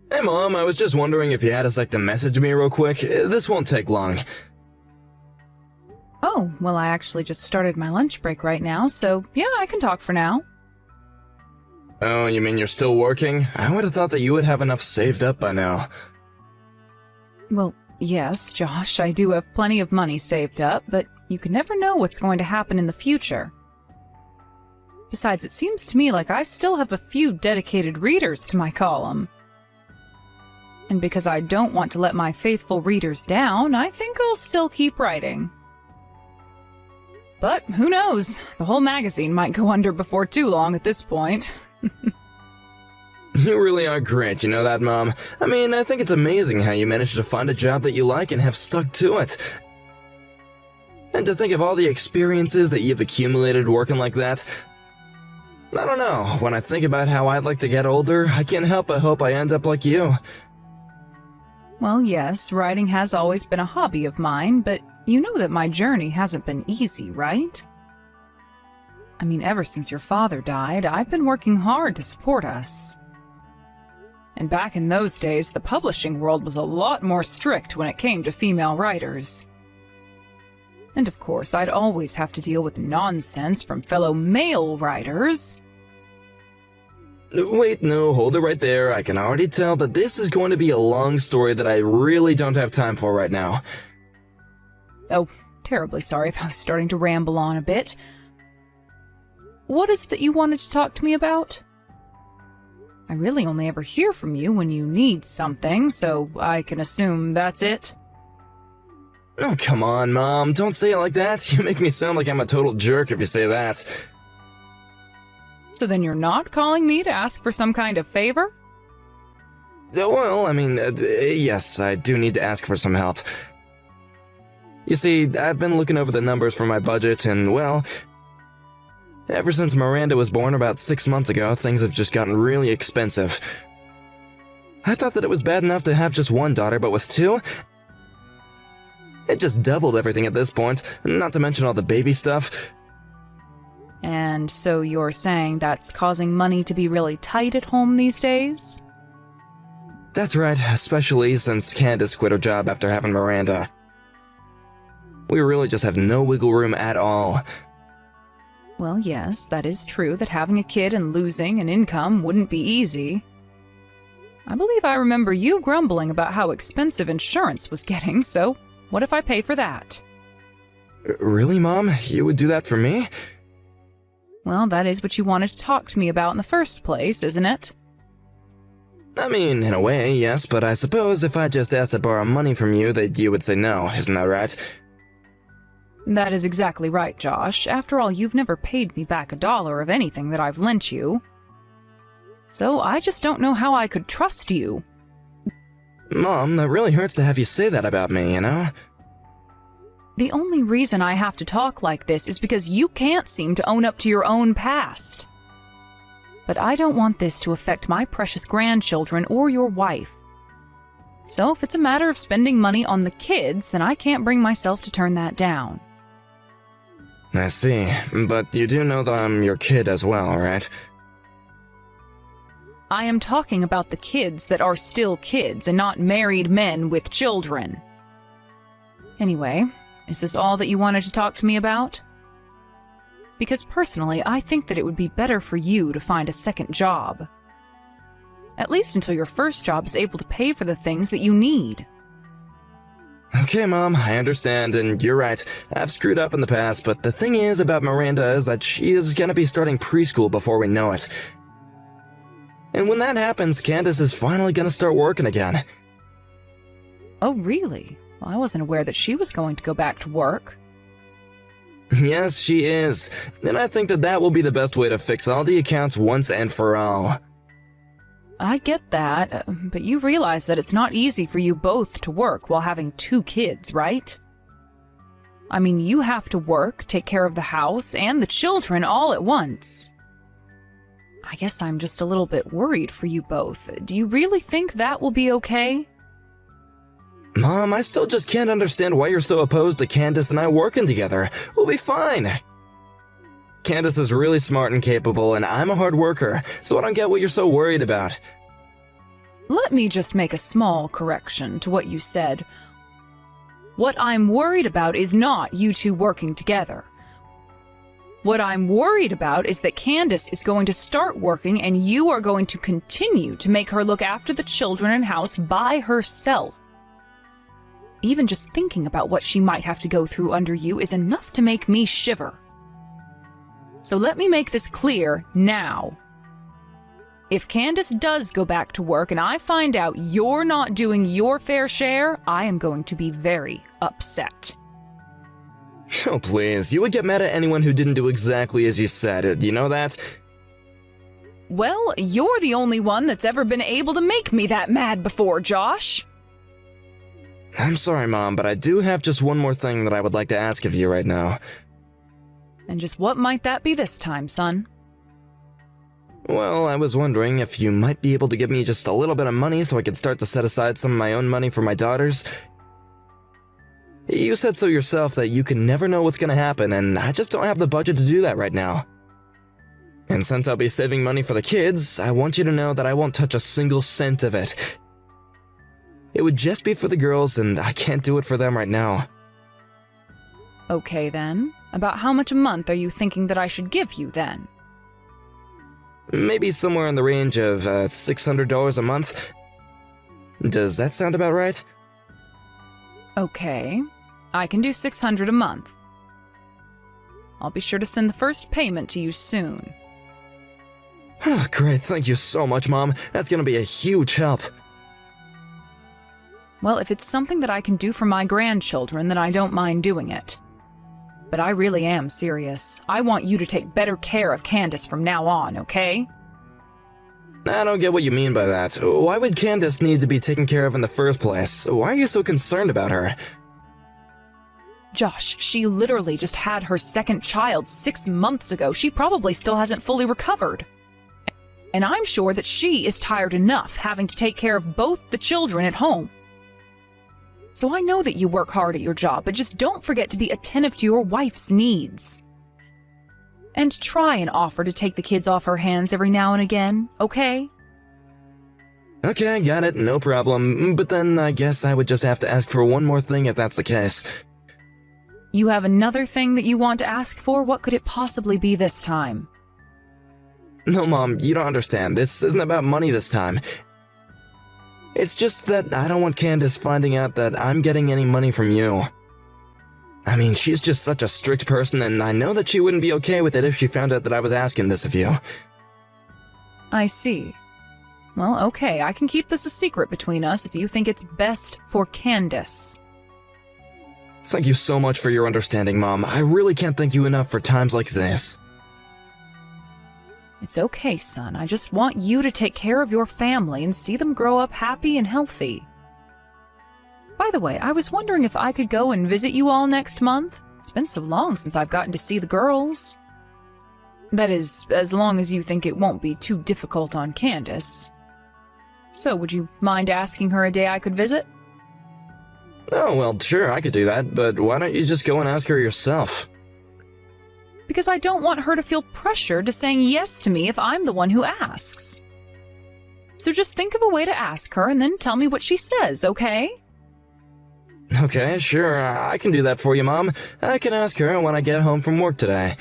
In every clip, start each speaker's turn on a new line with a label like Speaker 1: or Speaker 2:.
Speaker 1: Hey Mom, I was just wondering if you had a sec to message me real quick. This won't take long.
Speaker 2: Oh, well, I actually just started my lunch break right now, so yeah, I can talk for now.
Speaker 1: Oh, you mean you're still working? I would have thought that you would have enough saved up by now.
Speaker 2: Well, yes, Josh, I do have plenty of money saved up, but you can never know what's going to happen in the future. Besides, it seems to me like I still have a few dedicated readers to my column. And because I don't want to let my faithful readers down, I think I'll still keep writing. But who knows? The whole magazine might go under before too long at this point.
Speaker 1: You really are great, you know that, Mom? I mean, I think it's amazing how you managed to find a job that you like and have stuck to it. And to think of all the experiences that you've accumulated working like that. I don't know, when I think about how I'd like to get older, I can't help but hope I end up like you.
Speaker 2: Well, yes, writing has always been a hobby of mine, but you know that my journey hasn't been easy, right? I mean, ever since your father died, I've been working hard to support us. And back in those days, the publishing world was a lot more strict when it came to female writers. And of course, I'd always have to deal with nonsense from fellow male writers.
Speaker 1: Wait, no, hold it right there. I can already tell that this is going to be a long story that I really don't have time for right now.
Speaker 2: Oh, terribly sorry if I was starting to ramble on a bit. What is it that you wanted to talk to me about? I really only ever hear from you when you need something, so I can assume that's it.
Speaker 1: Oh, come on, Mom. Don't say it like that. You make me sound like I'm a total jerk if you say that.
Speaker 2: So then you're not calling me to ask for some kind of favor?
Speaker 1: Well, I mean, yes, I do need to ask for some help. You see, I've been looking over the numbers for my budget, and, well, ever since Miranda was born about 6 months ago, things have just gotten really expensive. I thought that it was bad enough to have just one daughter, but with two? It just doubled everything at this point, not to mention all the baby stuff.
Speaker 2: And so you're saying that's causing money to be really tight at home these days?
Speaker 1: That's right, especially since Candace quit her job after having Miranda. We really just have no wiggle room at all.
Speaker 2: Well, yes, that is true that having a kid and losing an income wouldn't be easy. I believe I remember you grumbling about how expensive insurance was getting, so what if I pay for that?
Speaker 1: Really, Mom? You would do that for me?
Speaker 2: Well, that is what you wanted to talk to me about in the first place, isn't it?
Speaker 1: I mean, in a way, yes, but I suppose if I just asked to borrow money from you, that you would say no, isn't that right?
Speaker 2: That is exactly right, Josh. After all, you've never paid me back $1 of anything that I've lent you. So I just don't know how I could trust you.
Speaker 1: Mom, that really hurts to have you say that about me, you know?
Speaker 2: The only reason I have to talk like this is because you can't seem to own up to your own past. But I don't want this to affect my precious grandchildren or your wife. So if it's a matter of spending money on the kids, then I can't bring myself to turn that down.
Speaker 1: I see, but you do know that I'm your kid as well, right?
Speaker 2: I am talking about the kids that are still kids and not married men with children. Anyway, is this all that you wanted to talk to me about? Because personally, I think that it would be better for you to find a second job. At least until your first job is able to pay for the things that you need.
Speaker 1: Okay, Mom, I understand, and you're right. I've screwed up in the past, but the thing is about Miranda is that she is gonna be starting preschool before we know it. And when that happens, Candace is finally gonna start working again.
Speaker 2: Oh, really? Well, I wasn't aware that she was going to go back to work.
Speaker 1: Yes, she is. And I think that that will be the best way to fix all the accounts once and for all.
Speaker 2: I get that, but you realize that it's not easy for you both to work while having 2 kids, right? I mean, you have to work, take care of the house, and the children all at once. I guess I'm just a little bit worried for you both. Do you really think that will be okay?
Speaker 1: Mom, I still just can't understand why you're so opposed to Candace and I working together. We'll be fine. Candace is really smart and capable, and I'm a hard worker, so I don't get what you're so worried about.
Speaker 2: Let me just make a small correction to what you said. What I'm worried about is not you two working together. What I'm worried about is that Candace is going to start working and you are going to continue to make her look after the children and house by herself. Even just thinking about what she might have to go through under you is enough to make me shiver. So let me make this clear now. If Candace does go back to work and I find out you're not doing your fair share, I am going to be very upset.
Speaker 1: Oh, please. You would get mad at anyone who didn't do exactly as you said. You know that?
Speaker 2: Well, you're the only one that's ever been able to make me that mad before, Josh.
Speaker 1: I'm sorry, Mom, but I do have just one more thing that I would like to ask of you right now.
Speaker 2: And just what might that be this time, son?
Speaker 1: Well, I was wondering if you might be able to give me just a little bit of money so I could start to set aside some of my own money for my daughters. You said so yourself that you can never know what's going to happen, and I just don't have the budget to do that right now. And since I'll be saving money for the kids, I want you to know that I won't touch a single cent of it. It would just be for the girls, and I can't do it for them right now.
Speaker 2: Okay then. About how much a month are you thinking that I should give you then?
Speaker 1: Maybe somewhere in the range of $600 a month. Does that sound about right?
Speaker 2: Okay. I can do $600 a month. I'll be sure to send the first payment to you soon.
Speaker 1: Great, thank you so much, Mom. That's gonna be a huge help.
Speaker 2: Well, if it's something that I can do for my grandchildren, then I don't mind doing it. But I really am serious. I want you to take better care of Candace from now on, okay?
Speaker 1: I don't get what you mean by that. Why would Candace need to be taken care of in the first place? Why are you so concerned about her?
Speaker 2: Josh, she literally just had her second child 6 months ago. She probably still hasn't fully recovered. And I'm sure that she is tired enough having to take care of both the children at home. So I know that you work hard at your job, but just don't forget to be attentive to your wife's needs. And try and offer to take the kids off her hands every now and again, okay?
Speaker 1: Okay, got it, no problem. But then I guess I would just have to ask for one more thing if that's the case.
Speaker 2: You have another thing that you want to ask for? What could it possibly be this time?
Speaker 1: No, Mom, you don't understand. This isn't about money this time. It's just that I don't want Candace finding out that I'm getting any money from you. I mean, she's just such a strict person, and I know that she wouldn't be okay with it if she found out that I was asking this of you.
Speaker 2: I see. Well, okay, I can keep this a secret between us if you think it's best for Candace.
Speaker 1: Thank you so much for your understanding, Mom. I really can't thank you enough for times like this.
Speaker 2: It's okay, son. I just want you to take care of your family and see them grow up happy and healthy. By the way, I was wondering if I could go and visit you all next month. It's been so long since I've gotten to see the girls. That is, as long as you think it won't be too difficult on Candace. So, would you mind asking her a day I could visit?
Speaker 1: Oh, well, sure, I could do that, but why don't you just go and ask her yourself?
Speaker 2: Because I don't want her to feel pressured to saying yes to me if I'm the one who asks. So just think of a way to ask her and then tell me what she says, okay?
Speaker 1: Okay, sure, I can do that for you, Mom. I can ask her when I get home from work today.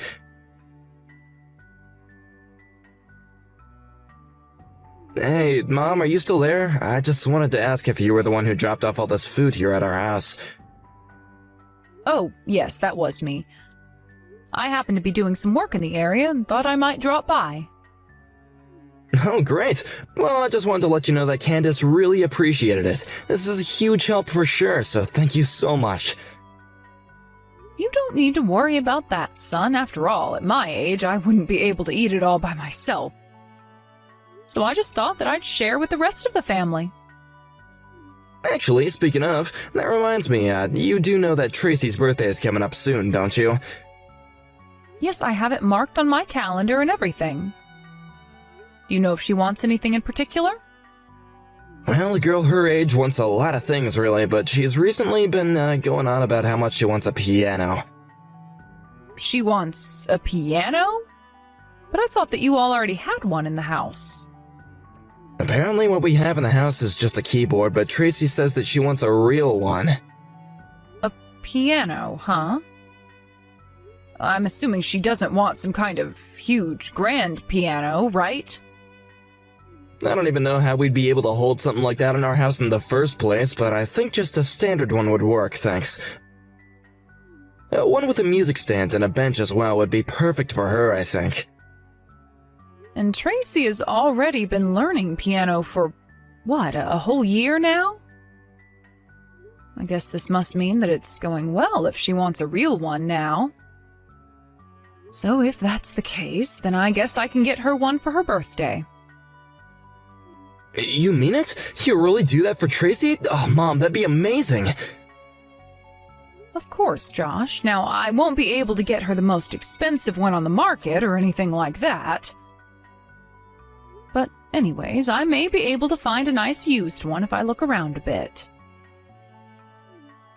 Speaker 1: Hey, Mom, are you still there? I just wanted to ask if you were the one who dropped off all this food here at our house.
Speaker 2: Oh, yes, that was me. I happened to be doing some work in the area and thought I might drop by.
Speaker 1: Oh, great. Well, I just wanted to let you know that Candace really appreciated it. This is a huge help for sure, so thank you so much.
Speaker 2: You don't need to worry about that, son. After all, at my age, I wouldn't be able to eat it all by myself. So I just thought that I'd share with the rest of the family.
Speaker 1: Actually, speaking of, that reminds me, you do know that Tracy's birthday is coming up soon, don't you?
Speaker 2: Yes, I have it marked on my calendar and everything. Do you know if she wants anything in particular?
Speaker 1: Well, a girl her age wants a lot of things, really, but she's recently been going on about how much she wants a piano.
Speaker 2: She wants a piano? But I thought that you all already had one in the house.
Speaker 1: Apparently what we have in the house is just a keyboard, but Tracy says that she wants a real one.
Speaker 2: A piano, huh? I'm assuming she doesn't want some kind of huge, grand piano, right?
Speaker 1: I don't even know how we'd be able to hold something like that in our house in the first place, but I think just a standard one would work, thanks. One with a music stand and a bench as well would be perfect for her, I think.
Speaker 2: And Tracy has already been learning piano for, what, a whole year now? I guess this must mean that it's going well if she wants a real one now. So if that's the case, then I guess I can get her one for her birthday.
Speaker 1: You mean it? You really do that for Tracy? Oh, Mom, that'd be amazing!
Speaker 2: Of course, Josh. Now, I won't be able to get her the most expensive one on the market or anything like that. But anyways, I may be able to find a nice used one if I look around a bit.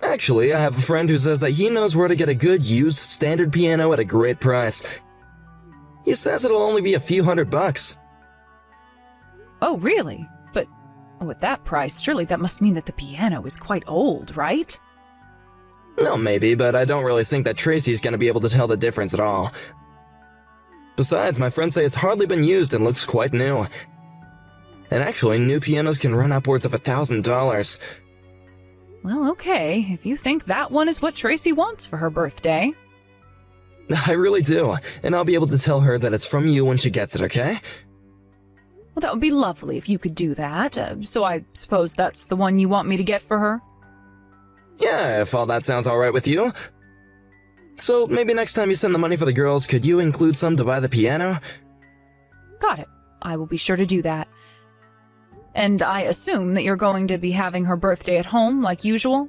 Speaker 1: Actually, I have a friend who says that he knows where to get a good used standard piano at a great price. He says it'll only be a few $100.
Speaker 2: Oh, really? But with that price, surely that must mean that the piano is quite old, right?
Speaker 1: No, maybe, but I don't really think that Tracy's gonna be able to tell the difference at all. Besides, my friends say it's hardly been used and looks quite new. And actually, new pianos can run upwards of $1,000.
Speaker 2: Well, okay, if you think that one is what Tracy wants for her birthday.
Speaker 1: I really do, and I'll be able to tell her that it's from you when she gets it, okay?
Speaker 2: Well, that would be lovely if you could do that. So I suppose that's the one you want me to get for her?
Speaker 1: Yeah, if all that sounds alright with you. So maybe next time you send the money for the girls, could you include some to buy the piano?
Speaker 2: Got it. I will be sure to do that. And I assume that you're going to be having her birthday at home, like usual?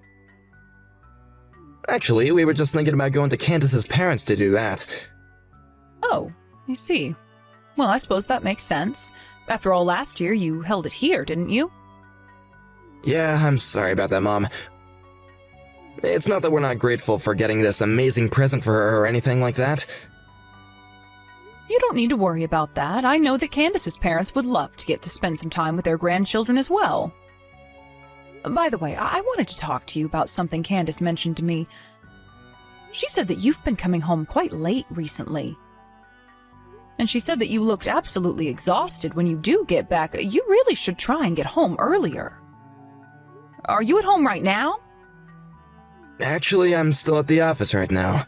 Speaker 1: Actually, we were just thinking about going to Candace's parents to do that.
Speaker 2: Oh, I see. Well, I suppose that makes sense. After all, last year you held it here, didn't you?
Speaker 1: Yeah, I'm sorry about that, Mom. It's not that we're not grateful for getting this amazing present for her or anything like that.
Speaker 2: You don't need to worry about that. I know that Candace's parents would love to get to spend some time with their grandchildren as well. By the way, I wanted to talk to you about something Candace mentioned to me. She said that you've been coming home quite late recently. And she said that you looked absolutely exhausted when you do get back. You really should try and get home earlier. Are you at home right now?
Speaker 1: Actually, I'm still at the office right now.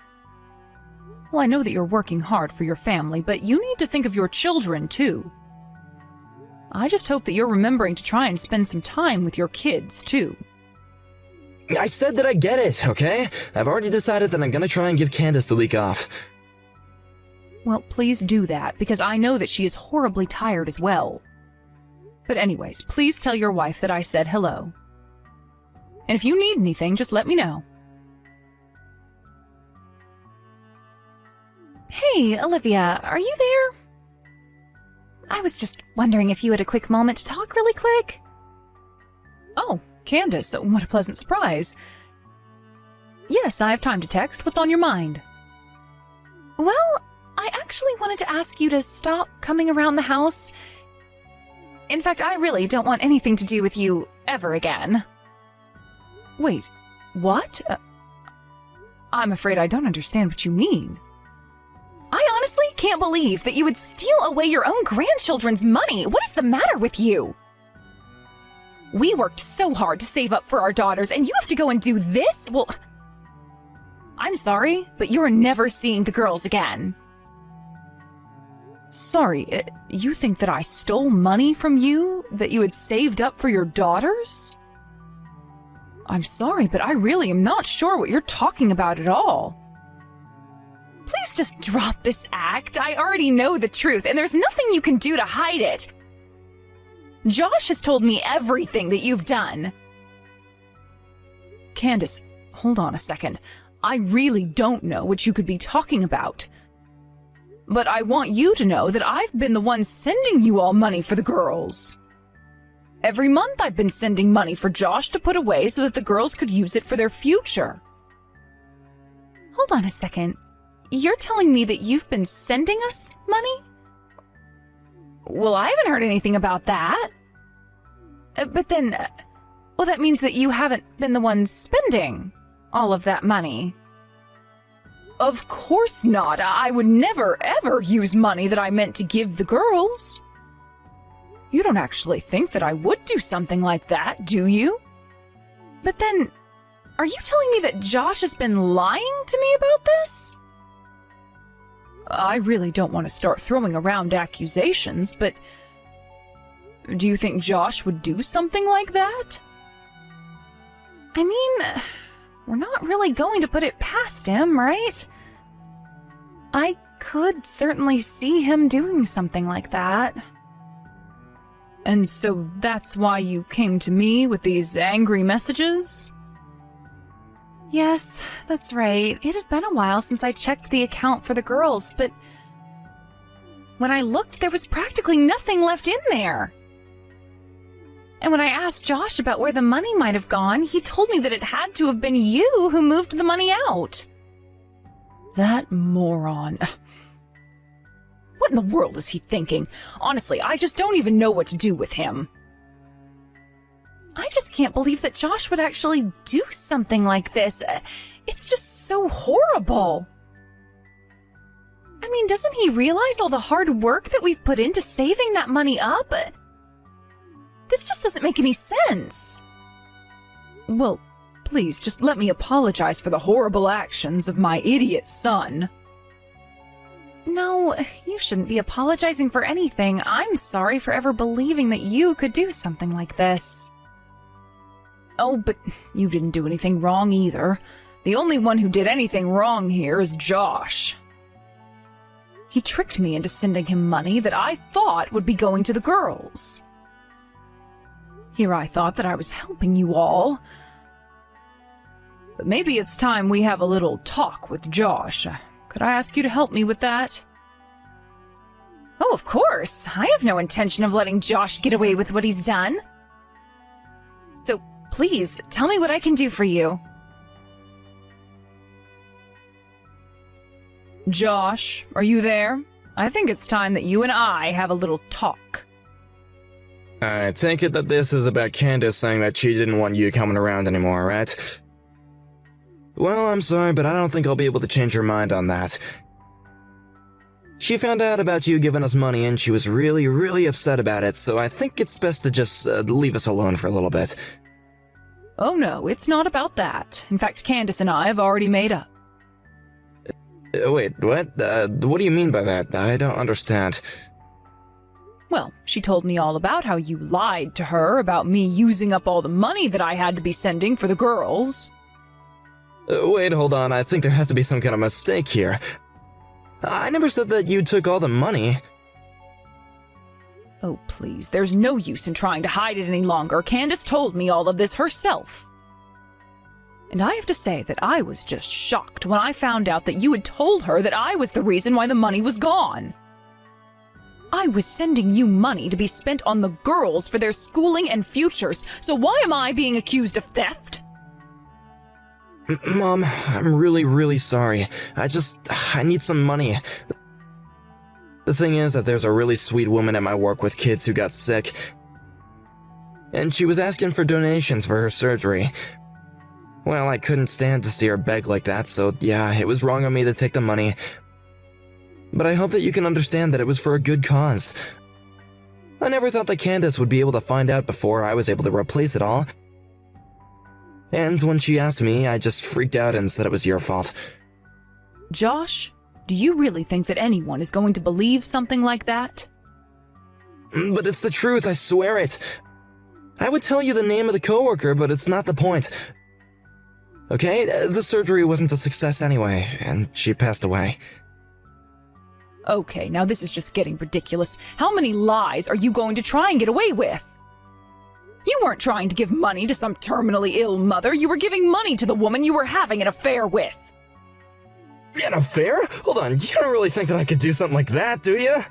Speaker 2: Well, I know that you're working hard for your family, but you need to think of your children, too. I just hope that you're remembering to try and spend some time with your kids, too.
Speaker 1: I said that I get it, okay? I've already decided that I'm gonna try and give Candace the week off.
Speaker 2: Well, please do that, because I know that she is horribly tired as well. But anyways, please tell your wife that I said hello. And if you need anything, just let me know.
Speaker 3: Hey, Olivia, are you there? I was just wondering if you had a quick moment to talk really quick.
Speaker 2: Oh, Candace, what a pleasant surprise. Yes, I have time to text. What's on your mind?
Speaker 3: Well, I actually wanted to ask you to stop coming around the house. In fact, I really don't want anything to do with you ever again.
Speaker 2: Wait, what? I'm afraid I don't understand what you mean.
Speaker 3: I honestly can't believe that you would steal away your own grandchildren's money. What is the matter with you? We worked so hard to save up for our daughters, and you have to go and do this? Well, I'm sorry, but you're never seeing the girls again.
Speaker 2: Sorry, you think that I stole money from you that you had saved up for your daughters? I'm sorry, but I really am not sure what you're talking about at all.
Speaker 3: Please just drop this act. I already know the truth, and there's nothing you can do to hide it. Josh has told me everything that you've done.
Speaker 2: Candace, hold on a second. I really don't know what you could be talking about. But I want you to know that I've been the one sending you all money for the girls. Every month I've been sending money for Josh to put away so that the girls could use it for their future.
Speaker 3: Hold on a second. You're telling me that you've been sending us money?
Speaker 2: Well, I haven't heard anything about that.
Speaker 3: But then, well, that means that you haven't been the one spending all of that money.
Speaker 2: Of course not. I would never, ever use money that I meant to give the girls. You don't actually think that I would do something like that, do you?
Speaker 3: But then, are you telling me that Josh has been lying to me about this?
Speaker 2: I really don't want to start throwing around accusations, but do you think Josh would do something like that?
Speaker 3: I mean, we're not really going to put it past him, right? I could certainly see him doing something like that.
Speaker 2: And so that's why you came to me with these angry messages?
Speaker 3: Yes, that's right. It had been a while since I checked the account for the girls, but when I looked, there was practically nothing left in there. And when I asked Josh about where the money might have gone, he told me that it had to have been you who moved the money out.
Speaker 2: That moron. What in the world is he thinking? Honestly, I just don't even know what to do with him.
Speaker 3: I just can't believe that Josh would actually do something like this. It's just so horrible. I mean, doesn't he realize all the hard work that we've put into saving that money up? This just doesn't make any sense.
Speaker 2: Well, please just let me apologize for the horrible actions of my idiot son.
Speaker 3: No, you shouldn't be apologizing for anything. I'm sorry for ever believing that you could do something like this.
Speaker 2: Oh, but you didn't do anything wrong either. The only one who did anything wrong here is Josh. He tricked me into sending him money that I thought would be going to the girls. Here I thought that I was helping you all. But maybe it's time we have a little talk with Josh. Could I ask you to help me with that?
Speaker 3: Oh, of course. I have no intention of letting Josh get away with what he's done. So, please, tell me what I can do for you.
Speaker 2: Josh, are you there? I think it's time that you and I have a little talk.
Speaker 1: I take it that this is about Candace saying that she didn't want you coming around anymore, right? Well, I'm sorry, but I don't think I'll be able to change her mind on that. She found out about you giving us money and she was really, really upset about it, so I think it's best to just leave us alone for a little bit.
Speaker 2: Oh no, it's not about that. In fact, Candace and I have already made up.
Speaker 1: Wait, what? What do you mean by that? I don't understand.
Speaker 2: Well, she told me all about how you lied to her about me using up all the money that I had to be sending for the girls.
Speaker 1: Wait, hold on, I think there has to be some kind of mistake here. I never said that you took all the money.
Speaker 2: Oh, please, there's no use in trying to hide it any longer. Candace told me all of this herself. And I have to say that I was just shocked when I found out that you had told her that I was the reason why the money was gone. I was sending you money to be spent on the girls for their schooling and futures, so why am I being accused of theft?
Speaker 1: Mom, I'm really, really sorry. I need some money. The thing is that there's a really sweet woman at my work with kids who got sick, and she was asking for donations for her surgery. Well, I couldn't stand to see her beg like that, so yeah, it was wrong on me to take the money. But I hope that you can understand that it was for a good cause. I never thought that Candace would be able to find out before I was able to replace it all. And when she asked me, I just freaked out and said it was your fault.
Speaker 2: Josh, do you really think that anyone is going to believe something like that?
Speaker 1: But it's the truth, I swear it. I would tell you the name of the coworker, but it's not the point. Okay, the surgery wasn't a success anyway, and she passed away.
Speaker 2: Okay, now this is just getting ridiculous. How many lies are you going to try and get away with? You weren't trying to give money to some terminally ill mother. You were giving money to the woman you were having an affair with.
Speaker 1: An affair? Hold on, you don't really think that I could do something like that, do you?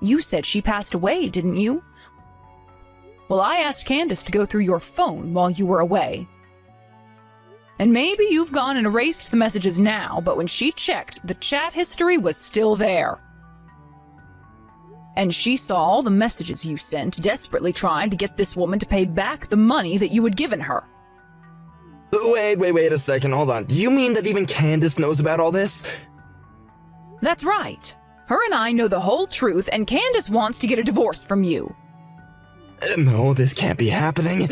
Speaker 2: You said she passed away, didn't you? Well, I asked Candace to go through your phone while you were away. And maybe you've gone and erased the messages now, but when she checked, the chat history was still there. And she saw all the messages you sent, desperately trying to get this woman to pay back the money that you had given her.
Speaker 1: Wait a second, hold on. Do you mean that even Candace knows about all this?
Speaker 2: That's right. Her and I know the whole truth, and Candace wants to get a divorce from you.
Speaker 1: No, this can't be happening.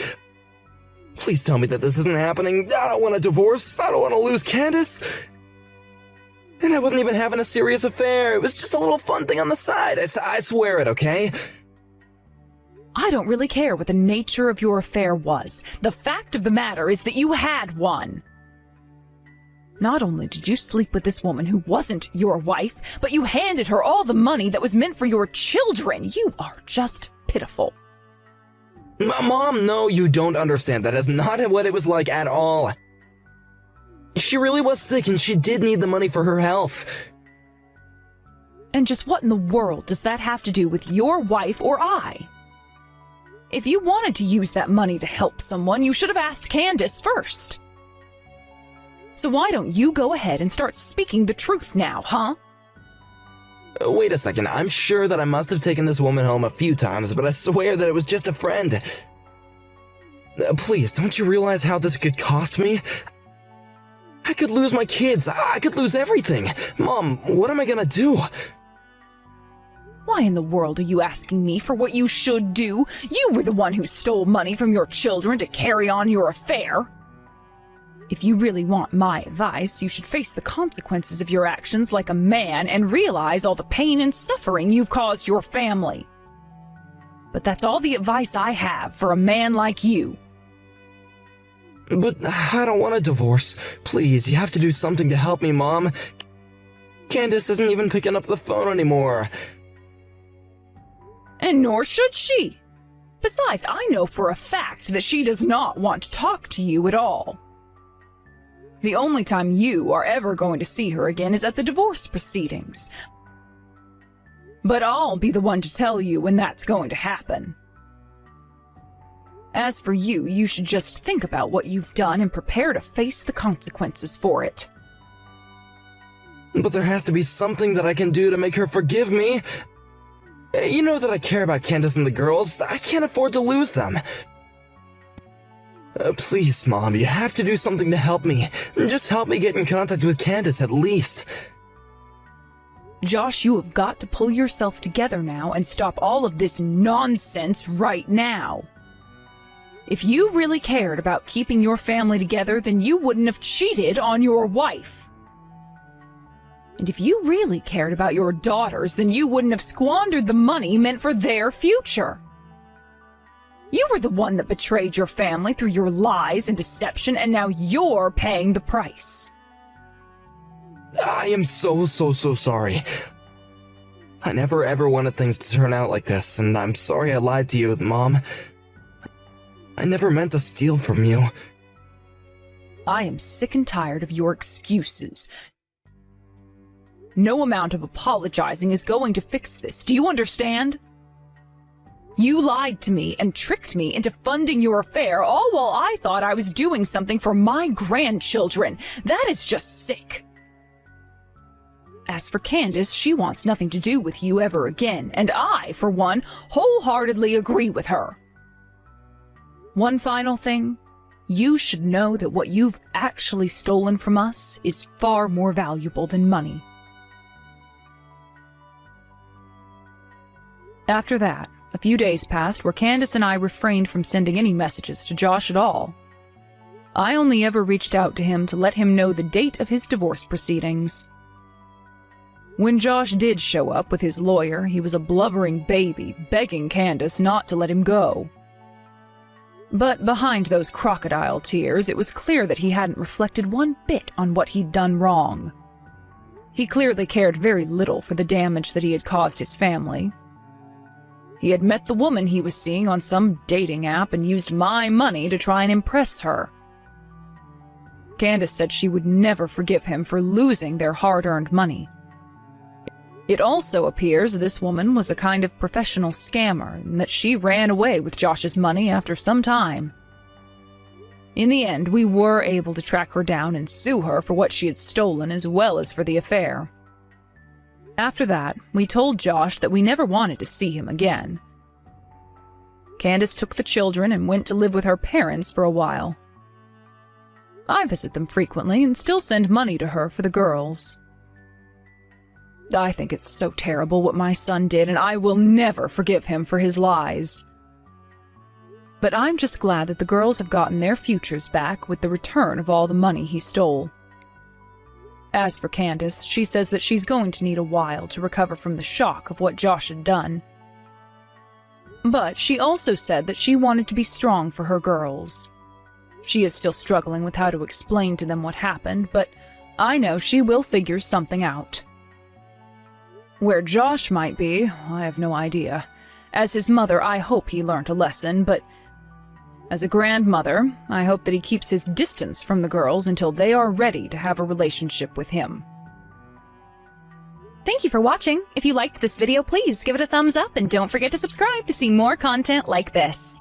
Speaker 1: Please tell me that this isn't happening. I don't want a divorce. I don't want to lose Candace. And I wasn't even having a serious affair. It was just a little fun thing on the side. I swear it, okay?
Speaker 2: I don't really care what the nature of your affair was. The fact of the matter is that you had one. Not only did you sleep with this woman who wasn't your wife, but you handed her all the money that was meant for your children. You are just pitiful.
Speaker 1: Mom, no, you don't understand. That is not what it was like at all. She really was sick and she did need the money for her health.
Speaker 2: And just what in the world does that have to do with your wife or I? If you wanted to use that money to help someone, you should have asked Candace first. So why don't you go ahead and start speaking the truth now, huh?
Speaker 1: Wait a second, I'm sure that I must have taken this woman home a few times, but I swear that it was just a friend. Please, don't you realize how this could cost me? I could lose my kids, I could lose everything. Mom, what am I gonna do?
Speaker 2: Why in the world are you asking me for what you should do? You were the one who stole money from your children to carry on your affair. If you really want my advice, you should face the consequences of your actions like a man and realize all the pain and suffering you've caused your family. But that's all the advice I have for a man like you.
Speaker 1: But I don't want a divorce. Please, you have to do something to help me, Mom. Candace isn't even picking up the phone anymore.
Speaker 2: And nor should she. Besides, I know for a fact that she does not want to talk to you at all. The only time you are ever going to see her again is at the divorce proceedings. But I'll be the one to tell you when that's going to happen. As for you, you should just think about what you've done and prepare to face the consequences for it.
Speaker 1: But there has to be something that I can do to make her forgive me. You know that I care about Candace and the girls. I can't afford to lose them. Please, Mom, you have to do something to help me. Just help me get in contact with Candace at least.
Speaker 2: Josh, you have got to pull yourself together now and stop all of this nonsense right now. If you really cared about keeping your family together, then you wouldn't have cheated on your wife. And if you really cared about your daughters, then you wouldn't have squandered the money meant for their future. You were the one that betrayed your family through your lies and deception, and now you're paying the price.
Speaker 1: I am so sorry. I never ever wanted things to turn out like this, and I'm sorry I lied to you, Mom. I never meant to steal from you.
Speaker 2: I am sick and tired of your excuses. No amount of apologizing is going to fix this. Do you understand? You lied to me and tricked me into funding your affair, all while I thought I was doing something for my grandchildren. That is just sick. As for Candace, she wants nothing to do with you ever again, and I, for one, wholeheartedly agree with her. One final thing. You should know that what you've actually stolen from us is far more valuable than money. After that, a few days passed where Candace and I refrained from sending any messages to Josh at all. I only ever reached out to him to let him know the date of his divorce proceedings. When Josh did show up with his lawyer, he was a blubbering baby, begging Candace not to let him go. But behind those crocodile tears, it was clear that he hadn't reflected one bit on what he'd done wrong. He clearly cared very little for the damage that he had caused his family. He had met the woman he was seeing on some dating app and used my money to try and impress her. Candace said she would never forgive him for losing their hard-earned money. It also appears this woman was a kind of professional scammer and that she ran away with Josh's money after some time. In the end, we were able to track her down and sue her for what she had stolen as well as for the affair. After that, we told Josh that we never wanted to see him again. Candace took the children and went to live with her parents for a while. I visit them frequently and still send money to her for the girls. I think it's so terrible what my son did, and I will never forgive him for his lies. But I'm just glad that the girls have gotten their futures back with the return of all the money he stole. As for Candace, she says that she's going to need a while to recover from the shock of what Josh had done. But she also said that she wanted to be strong for her girls. She is still struggling with how to explain to them what happened, but I know she will figure something out. Where Josh might be, I have no idea. As his mother, I hope he learned a lesson, but as a grandmother, I hope that he keeps his distance from the girls until they are ready to have a relationship with him.
Speaker 3: Thank you for watching. If you liked this video, please give it a thumbs up and don't forget to subscribe to see more content like this.